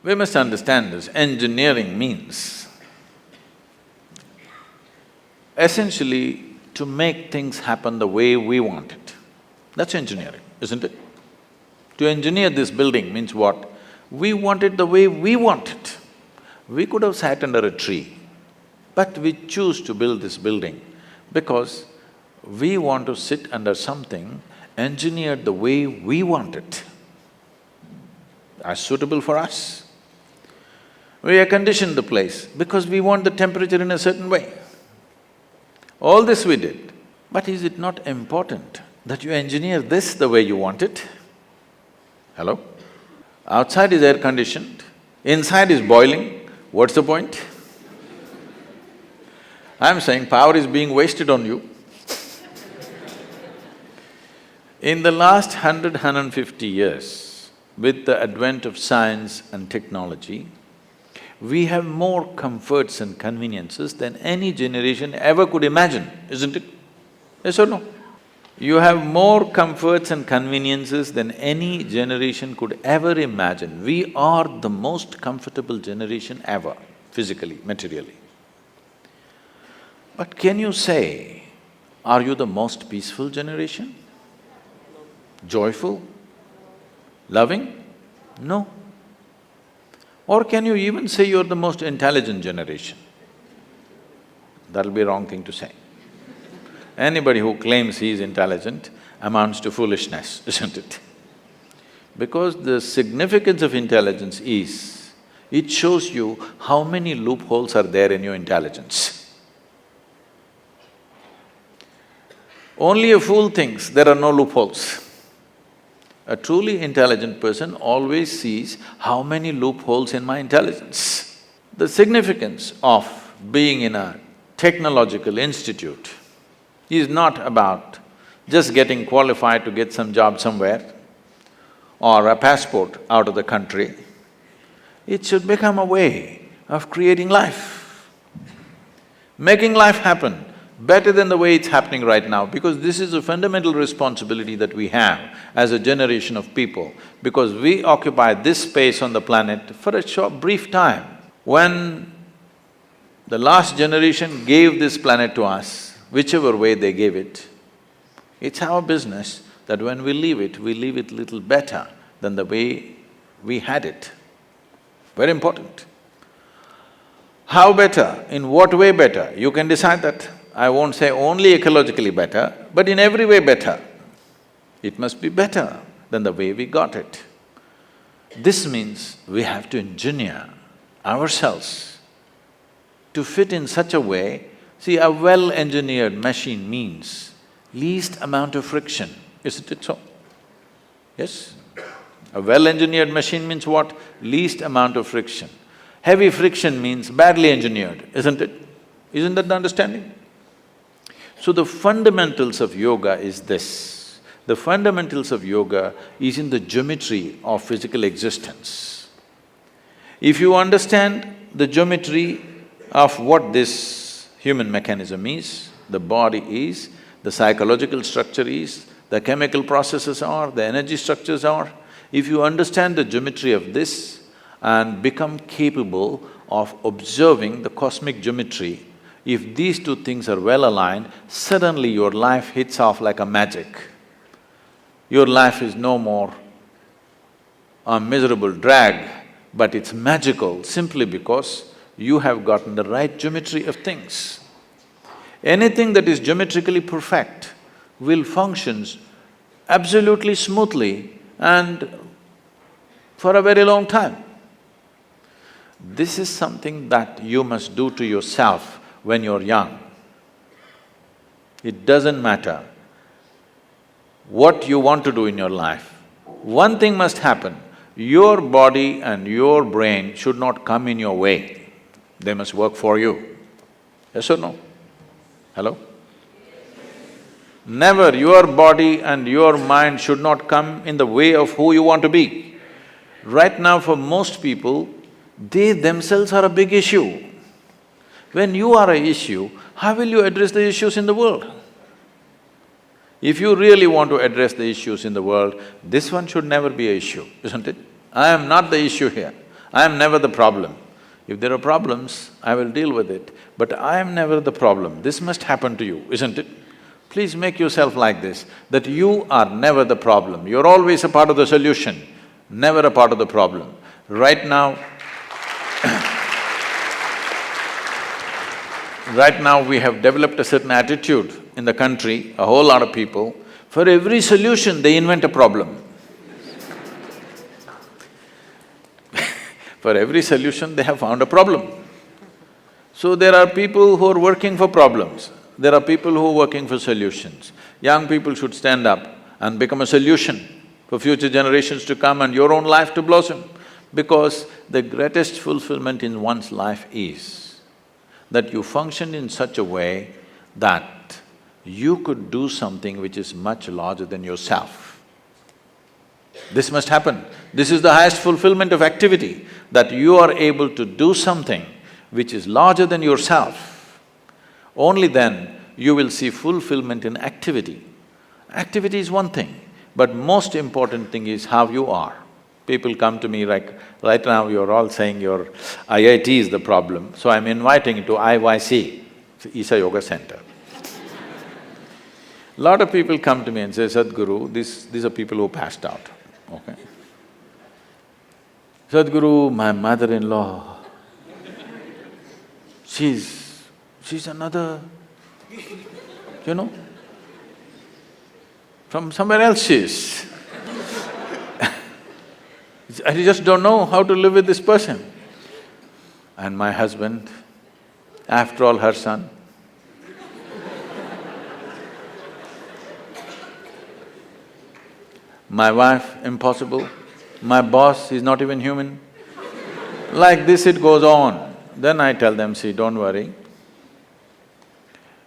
We must understand this. Engineering means essentially to make things happen the way we want it. That's engineering, isn't it? To engineer this building means what? We want it the way we want it. We could have sat under a tree, but we choose to build this building because we want to sit under something engineered the way we want it, as suitable for us. We have conditioned the place because we want the temperature in a certain way. All this we did, but is it not important that you engineer this the way you want it? Hello? Outside is air-conditioned, inside is boiling, what's the point? I'm saying power is being wasted on you. In the last 150 years, with the advent of science and technology, we have more comforts and conveniences than any generation ever could imagine, isn't it? Yes or no? You have more comforts and conveniences than any generation could ever imagine. We are the most comfortable generation ever, physically, materially. But can you say, are you the most peaceful generation? Joyful? Loving? No. Or can you even say you're the most intelligent generation? That'll be a wrong thing to say. Anybody who claims he is intelligent amounts to foolishness, isn't it? Because the significance of intelligence is, it shows you how many loopholes are there in your intelligence. Only a fool thinks there are no loopholes. A truly intelligent person always sees how many loopholes in my intelligence. The significance of being in a technological institute is not about just getting qualified to get some job somewhere or a passport out of the country. It should become a way of creating life, making life happen better than the way it's happening right now, because this is a fundamental responsibility that we have as a generation of people, because we occupy this space on the planet for a short, brief time. When the last generation gave this planet to us, whichever way they gave it, it's our business that when we leave it little better than the way we had it. Very important. How better? In what way better? You can decide that. I won't say only ecologically better, but in every way better. It must be better than the way we got it. This means we have to engineer ourselves to fit in such a way. See, a well-engineered machine means least amount of friction, isn't it so? Yes? A well-engineered machine means what? Least amount of friction. Heavy friction means badly engineered, isn't it? Isn't that the understanding? So the fundamentals of yoga is this. The fundamentals of yoga is in the geometry of physical existence. If you understand the geometry of what this human mechanism is, the body is, the psychological structure is, the chemical processes are, the energy structures are, if you understand the geometry of this and become capable of observing the cosmic geometry, if these two things are well aligned, suddenly your life hits off like a magic. Your life is no more a miserable drag, but it's magical simply because you have gotten the right geometry of things. Anything that is geometrically perfect will function absolutely smoothly and for a very long time. This is something that you must do to yourself when you're young. It doesn't matter what you want to do in your life. One thing must happen, your body and your brain should not come in your way. They must work for you. Yes or no? Hello? Never your body and your mind should not come in the way of who you want to be. Right now for most people, they themselves are a big issue. When you are an issue, how will you address the issues in the world? If you really want to address the issues in the world, this one should never be an issue, isn't it? I am not the issue here. I am never the problem. If there are problems, I will deal with it, but I am never the problem. This must happen to you, isn't it? Please make yourself like this, that you are never the problem. You're always a part of the solution, never a part of the problem. Right now, right now we have developed a certain attitude in the country, a whole lot of people, for every solution they invent a problem. For every solution they have found a problem. So there are people who are working for problems, there are people who are working for solutions. Young people should stand up and become a solution for future generations to come and your own life to blossom. Because the greatest fulfillment in one's life is that you function in such a way that you could do something which is much larger than yourself. This must happen. This is the highest fulfillment of activity, that you are able to do something which is larger than yourself. Only then you will see fulfillment in activity. Activity is one thing, but most important thing is how you are. People come to me like, right now you're all saying your IIT is the problem, so I'm inviting you to IYC, Isha Yoga Center. Lot of people come to me and say, Sadhguru, these are people who passed out, okay? Sadhguru, my mother-in-law, she's another, you know, from somewhere else she is. I just don't know how to live with this person. And my husband, after all, her son. My wife, impossible. My boss, he's not even human. Like this it goes on. Then I tell them, see, don't worry.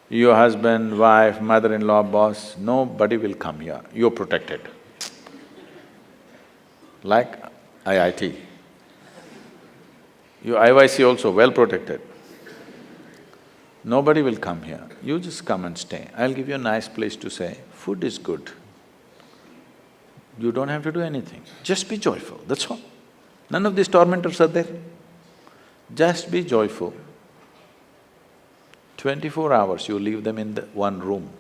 Your husband, wife, mother-in-law, boss, nobody will come here, you're protected. Like IIT. Your IYC also well protected. Nobody will come here, you just come and stay. I'll give you a nice place to stay, food is good. You don't have to do anything, just be joyful, that's all. None of these tormentors are there. Just be joyful. 24 hours you leave them in the one room,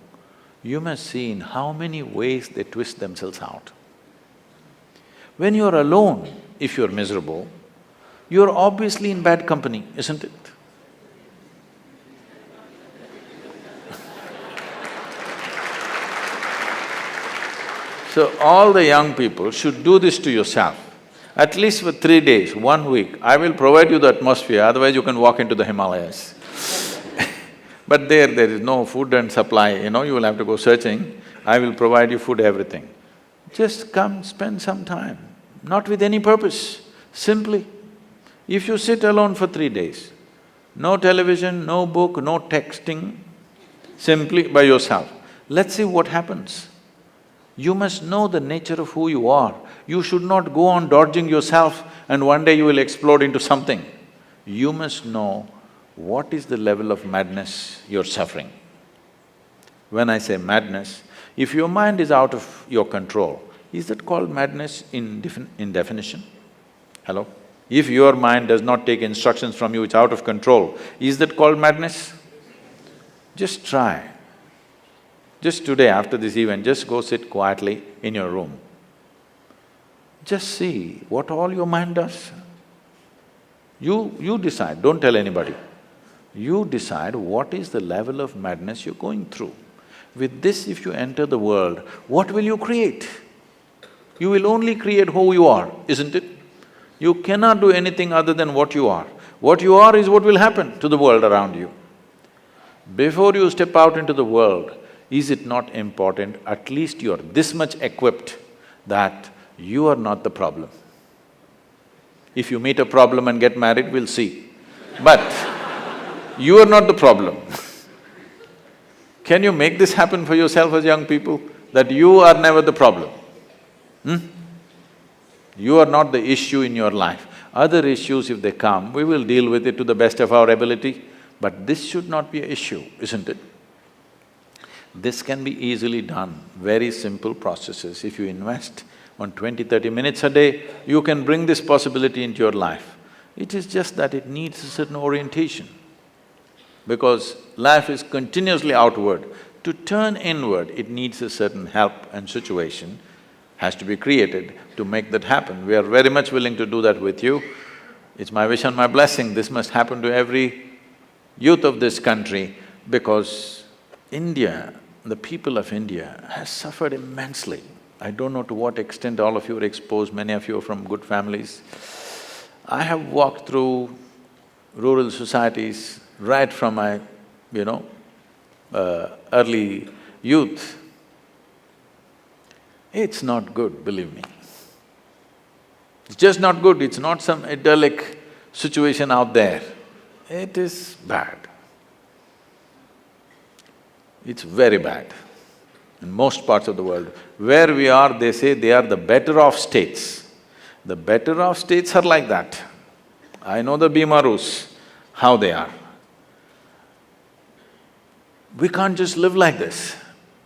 you must see in how many ways they twist themselves out. When you're alone, if you're miserable, you're obviously in bad company, isn't it? So all the young people should do this to yourself. At least for 3 days, 1 week, I will provide you the atmosphere, otherwise you can walk into the Himalayas. But there is no food and supply, you know, you will have to go searching. I will provide you food, everything. Just come, spend some time, not with any purpose, simply. If you sit alone for 3 days, no television, no book, no texting, simply by yourself, let's see what happens. You must know the nature of who you are. You should not go on dodging yourself and one day you will explode into something. You must know what is the level of madness you're suffering. When I say madness, if your mind is out of your control, is that called madness in definition? Hello? If your mind does not take instructions from you, it's out of control, is that called madness? Just try. Just today after this event, just go sit quietly in your room. Just see what all your mind does. You decide, don't tell anybody. You decide what is the level of madness you're going through. With this, if you enter the world, what will you create? You will only create who you are, isn't it? You cannot do anything other than what you are. What you are is what will happen to the world around you. Before you step out into the world, is it not important, at least you're this much equipped that you are not the problem. If you meet a problem and get married, we'll see. But you are not the problem. Can you make this happen for yourself as young people, that you are never the problem? You are not the issue in your life. Other issues, if they come, we will deal with it to the best of our ability, but this should not be an issue, isn't it? This can be easily done, very simple processes. If you invest on 20, 30 minutes a day, you can bring this possibility into your life. It is just that it needs a certain orientation. Because life is continuously outward. To turn inward, it needs a certain help and situation has to be created to make that happen. We are very much willing to do that with you. It's my wish and my blessing, this must happen to every youth of this country because India, the people of India has suffered immensely. I don't know to what extent all of you are exposed, many of you are from good families. I have walked through rural societies right from my, early youth. It's not good, believe me. It's just not good, it's not some idyllic situation out there. It is bad. It's very bad in most parts of the world. Where we are, they say they are the better off states. The better off states are like that. I know the Bimarus, how they are. We can't just live like this.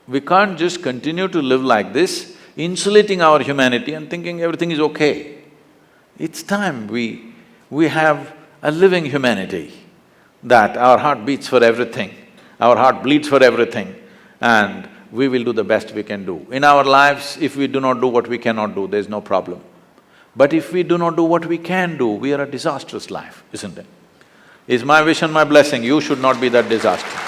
We can't just continue to live like this, insulating our humanity and thinking everything is okay. It's time we have a living humanity, that our heart beats for everything, our heart bleeds for everything, and we will do the best we can do. In our lives, if we do not do what we cannot do, there's no problem. But if we do not do what we can do, we are a disastrous life, isn't it? It's my wish and my blessing, you should not be that disaster.